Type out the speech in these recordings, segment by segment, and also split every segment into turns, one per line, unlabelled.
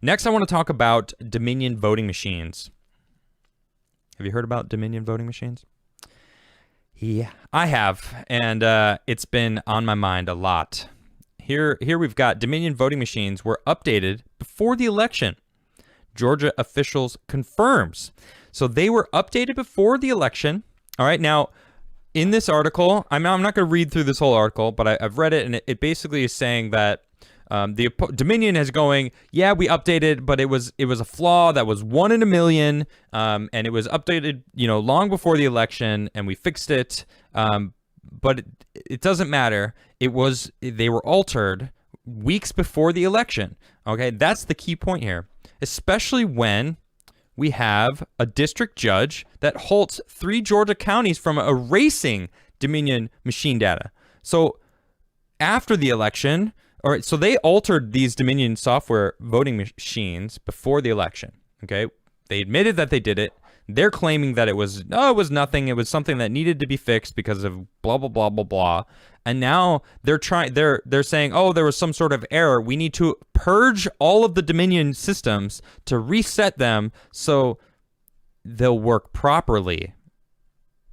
Next, I want to talk about Dominion voting machines. Have you heard about Dominion voting machines? Yeah, I have, and it's been on my mind a lot. Here we've got Dominion voting machines were updated before the election. Georgia officials confirms. So they were updated before the election. All right, now, in this article, I'm not going to read through this whole article, but I've read it, and it basically is saying that the Dominion is going, yeah, we updated, but it was a flaw that was 1 in a million, and it was updated, long before the election, and we fixed it. But it doesn't matter. They were altered weeks before the election. Okay, that's the key point here, especially when we have a district judge that halts 3 Georgia counties from erasing Dominion machine data. So after the election, all right, so they altered these Dominion software voting machines before the election. Okay, they admitted that they did it. They're claiming that it was nothing. It was something that needed to be fixed because of blah blah blah blah blah. And now they're saying, oh, there was some sort of error. We need to purge all of the Dominion systems to reset them so they'll work properly.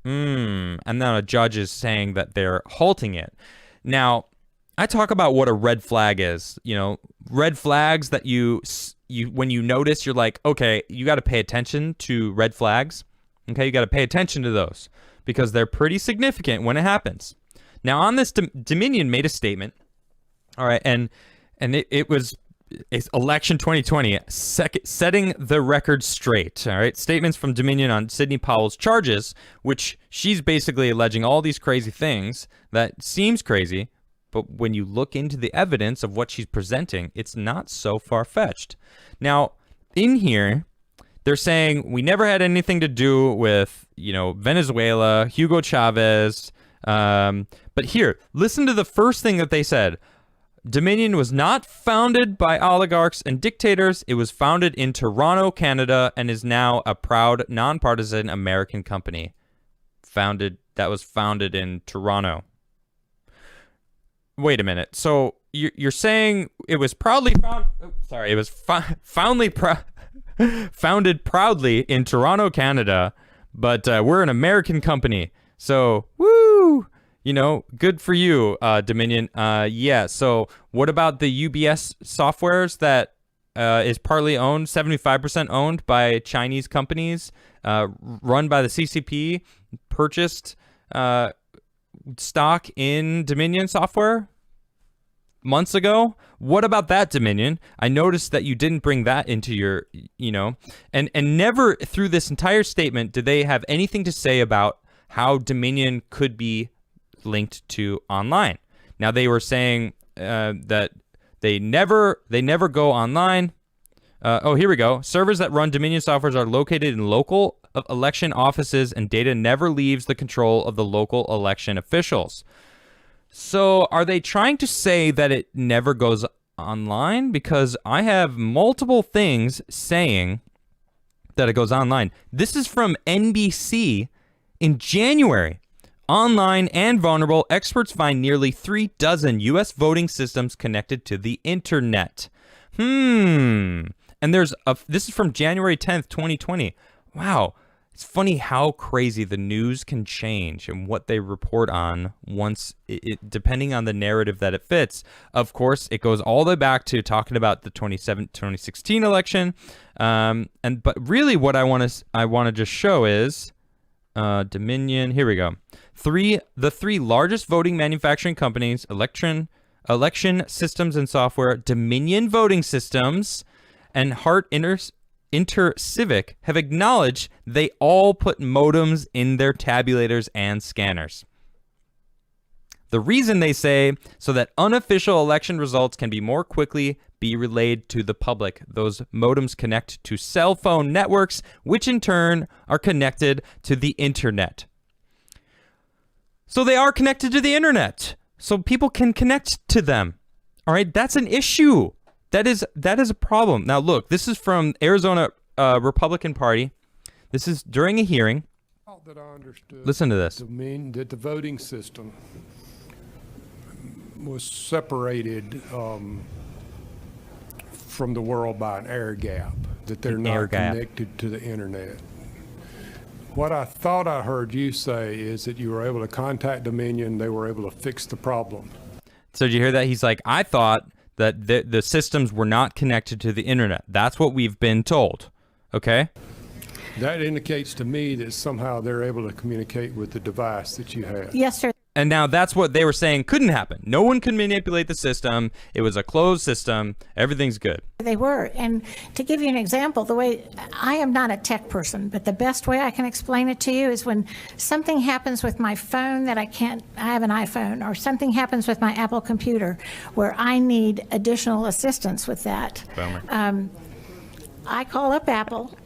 And now a judge is saying that they're halting it. Now, I talk about what a red flag is. Red flags that you when you notice, you're like, okay, you got to pay attention to red flags. Okay, you got to pay attention to those because they're pretty significant when it happens. Now, on this, Dominion made a statement. All right, and it's election 2020, setting the record straight. All right, statements from Dominion on Sidney Powell's charges, which she's basically alleging all these crazy things that seems crazy. But when you look into the evidence of what she's presenting, it's not so far-fetched. Now, in here, they're saying we never had anything to do with, Venezuela, Hugo Chavez. But here, listen to the first thing that they said. Dominion was not founded by oligarchs and dictators. It was founded in Toronto, Canada, and is now a proud, nonpartisan American company. That was founded in Toronto. Wait a minute. So you're saying it was proudly found? Sorry, it was founded proudly in Toronto, Canada, but we're an American company. So woo, good for you, Dominion. Yeah. So what about the UBS softwares that is partly owned, 75% owned by Chinese companies, run by the CCP, purchased stock in Dominion software months ago? What about that, Dominion? I noticed that you didn't bring that into your, and never through this entire statement did they have anything to say about how Dominion could be linked to online. Now they were saying that they never go online. Here we go. Servers that run Dominion softwares are located in local election offices, and data never leaves the control of the local election officials. So are they trying to say that it never goes online? Because I have multiple things saying that it goes online. This is from NBC in January. Online and vulnerable, experts find nearly 36 U.S. voting systems connected to the internet. And this is from January 10th, 2020. Wow. It's funny how crazy the news can change and what they report on once, depending on the narrative that it fits. Of course, it goes all the way back to talking about the 2016 election. But really what I want to just show is Dominion. Here we go. The three largest voting manufacturing companies, election systems and software, Dominion Voting Systems, and Hart InterCivic have acknowledged they all put modems in their tabulators and scanners. The reason, they say, so that unofficial election results can be more quickly be relayed to the public. Those modems connect to cell phone networks, which in turn are connected to the internet. So they are connected to the internet. So people can connect to them. All right, that's an issue. That is a problem. Now, look, this is from Arizona Republican Party. This is during a hearing.
That I understood.
Listen to this.
To mean that the voting system was separated from the world by an air gap, that they're
An air
not
gap.
connected to the internet. What I thought I heard you say is that you were able to contact Dominion, they were able to fix the problem.
So did you hear that? He's like, I thought that the systems were not connected to the internet. That's what we've been told. Okay?
That indicates to me that somehow they're able to communicate with the device that you had.
Yes, sir.
And now that's what they were saying couldn't happen. No one could manipulate the system. It was a closed system. Everything's good.
They were. And to give you an example, the way I am not a tech person, but the best way I can explain it to you is when something happens with my phone that I have an iPhone, or something happens with my Apple computer where I need additional assistance with that. I call up Apple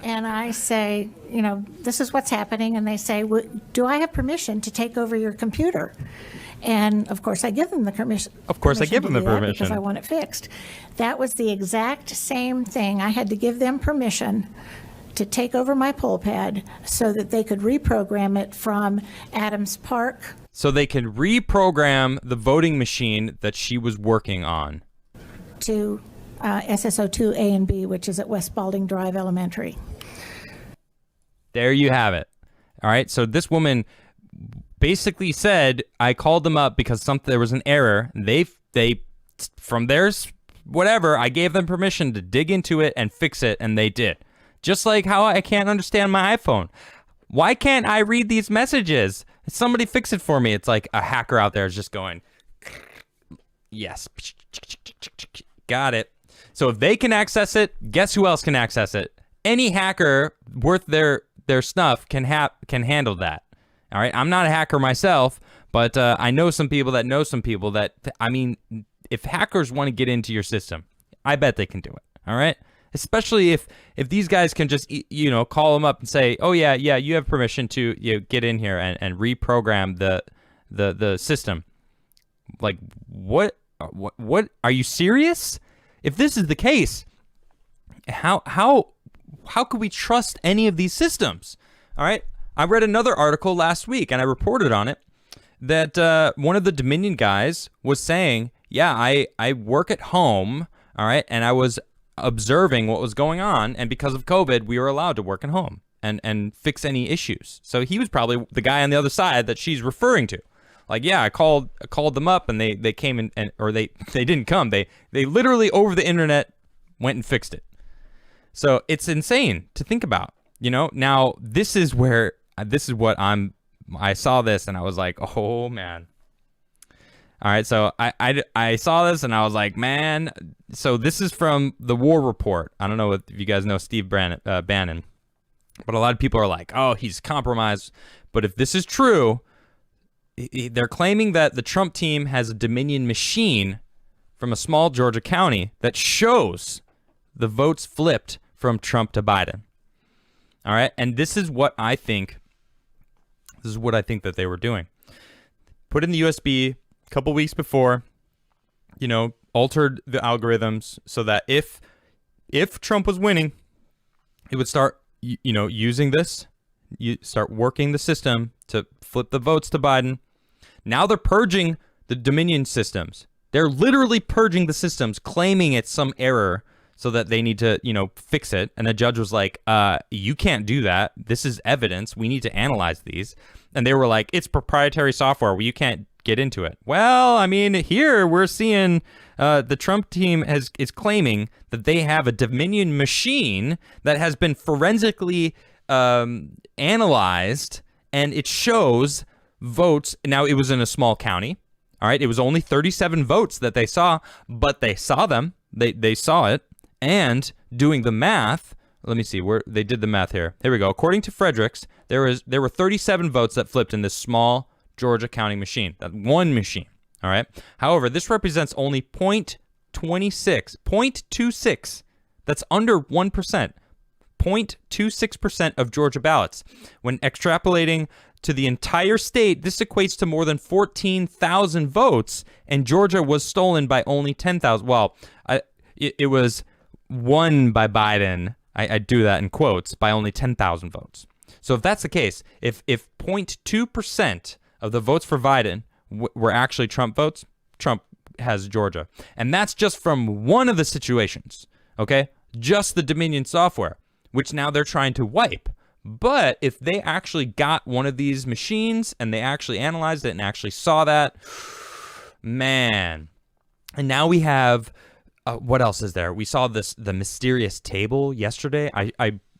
and I say, this is what's happening. And they say, do I have permission to take over your computer? And of course, I give them the permission.
Of course, I give them the permission.
Because I want it fixed. That was the exact same thing. I had to give them permission to take over my poll pad so that they could reprogram it from Adams Park.
So they could reprogram the voting machine that she was working on.
To SSO2 A and B, which is at West Spalding Drive Elementary.
There you have it. All right. So this woman basically said, I called them up because there was an error. They from theirs, whatever, I gave them permission to dig into it and fix it, and they did. Just like how I can't understand my iPhone. Why can't I read these messages? Somebody fix it for me. It's like a hacker out there is just going, yes, got it. So if they can access it, guess who else can access it? Any hacker worth their snuff can handle that. All right, I'm not a hacker myself, but I know some people that know some people that, I mean, if hackers want to get into your system, I bet they can do it. All right, especially if these guys can just call them up and say, oh yeah, you have permission to get in here and reprogram the system. Like what are you serious? If this is the case, how could we trust any of these systems? All right. I read another article last week and I reported on it that one of the Dominion guys was saying, yeah, I work at home. All right. And I was observing what was going on. And because of COVID, we were allowed to work at home and fix any issues. So he was probably the guy on the other side that she's referring to. Like, yeah, I called them up and they came in or they didn't come. They literally over the internet went and fixed it. So it's insane to think about, Now this is what I saw this and I was like, oh man. All right, so I saw this and I was like, man. So this is from the War Report. I don't know if you guys know Steve Bannon, but a lot of people are like, oh, he's compromised. But if this is true, they're claiming that the Trump team has a Dominion machine from a small Georgia county that shows the votes flipped from Trump to Biden. All right, and this is what I think that they were doing. Put in the USB a couple weeks before, altered the algorithms so that if Trump was winning, it would start using this, start working the system to flip the votes to Biden. Now they're purging the Dominion systems. They're literally purging the systems, claiming it's some error so that they need to, fix it. And the judge was like, you can't do that. This is evidence. We need to analyze these. And they were like, it's proprietary software. You can't get into it. Well, I mean, here we're seeing the Trump team is claiming that they have a Dominion machine that has been forensically analyzed, and it shows votes. Now, it was in a small county. All right. It was only 37 votes that they saw, but they saw them. They saw it. And doing the math, let me see where they did the math here. Here we go. According to Fredericks, there were 37 votes that flipped in this small Georgia county machine. That one machine. All right. However, this represents only 0.26. That's under 1%. 0.26% of Georgia ballots. When extrapolating to the entire state, this equates to more than 14,000 votes, and Georgia was stolen by only 10,000. Well, it was won by Biden, I do that in quotes, by only 10,000 votes. So if that's the case, if 0.2% of the votes for Biden were actually Trump votes, Trump has Georgia. And that's just from one of the situations, okay? Just the Dominion software, which now they're trying to wipe. But if they actually got one of these machines and they actually analyzed it and actually saw that, man. And now we have, what else is there? We saw the mysterious table yesterday.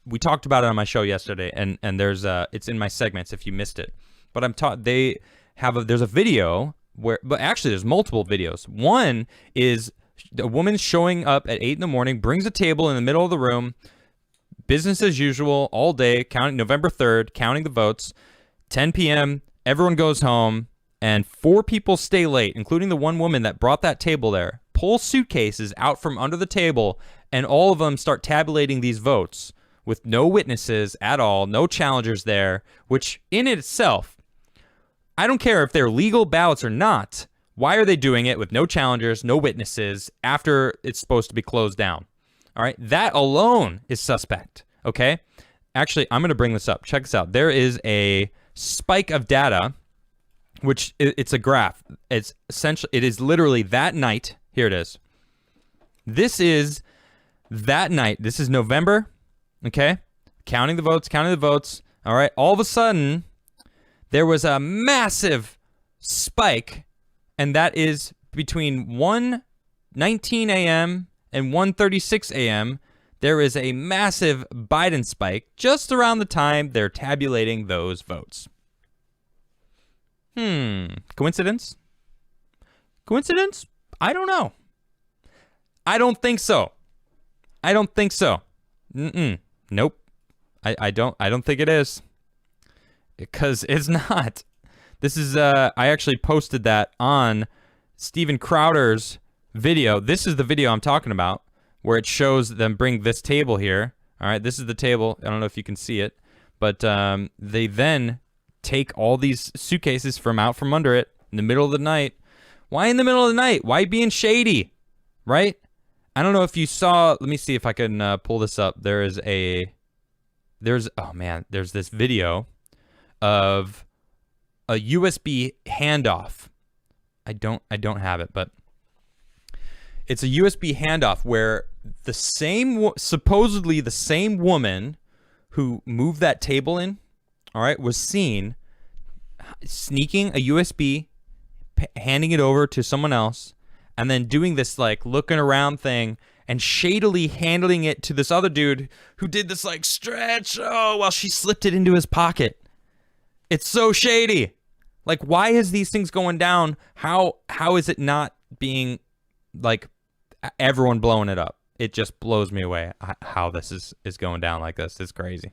We talked about it on my show yesterday, and there's it's in my segments if you missed it. But there's a video but actually there's multiple videos. One is a woman showing up at 8 in the morning, brings a table in the middle of the room, business as usual all day, counting November 3rd, counting the votes. 10 p.m., everyone goes home, and 4 people stay late, including the one woman that brought that table there, pull suitcases out from under the table, and all of them start tabulating these votes with no witnesses at all, no challengers there, which in itself, I don't care if they're legal ballots or not. Why are they doing it with no challengers, no witnesses, after it's supposed to be closed down? All right, that alone is suspect, okay? Actually, I'm going to bring this up. Check this out. There is a spike of data, which it's a graph. It's essentially, it is literally that night. Here it is. This is that night. This is November, okay? Counting the votes. All right, all of a sudden, there was a massive spike, and that is between 1:19 a.m. and 1:36 a.m., there is a massive Biden spike just around the time they're tabulating those votes. Coincidence? Coincidence? I don't know. I don't think so. Nope. I don't think it is. Because it's not. This is, I actually posted that on Steven Crowder's video. This is the video I'm talking about, where it shows them bring this table here. All right, this is the table. I don't know if you can see it, but they then take all these suitcases from out from under it in the middle of the night. Why in the middle of the night? Why being shady, right? I don't know if you saw. Let me see if I can pull this up. There's this video of a USB handoff. I don't have it, but it's a USB handoff where supposedly the same woman who moved that table in, all right, was seen sneaking a USB, handing it over to someone else, and then doing this like looking around thing and shadily handling it to this other dude who did this like stretch while she slipped it into his pocket. It's so shady. Like, why is these things going down? How is it not being like everyone blowing it up? It just blows me away how this is going down like this. It's crazy.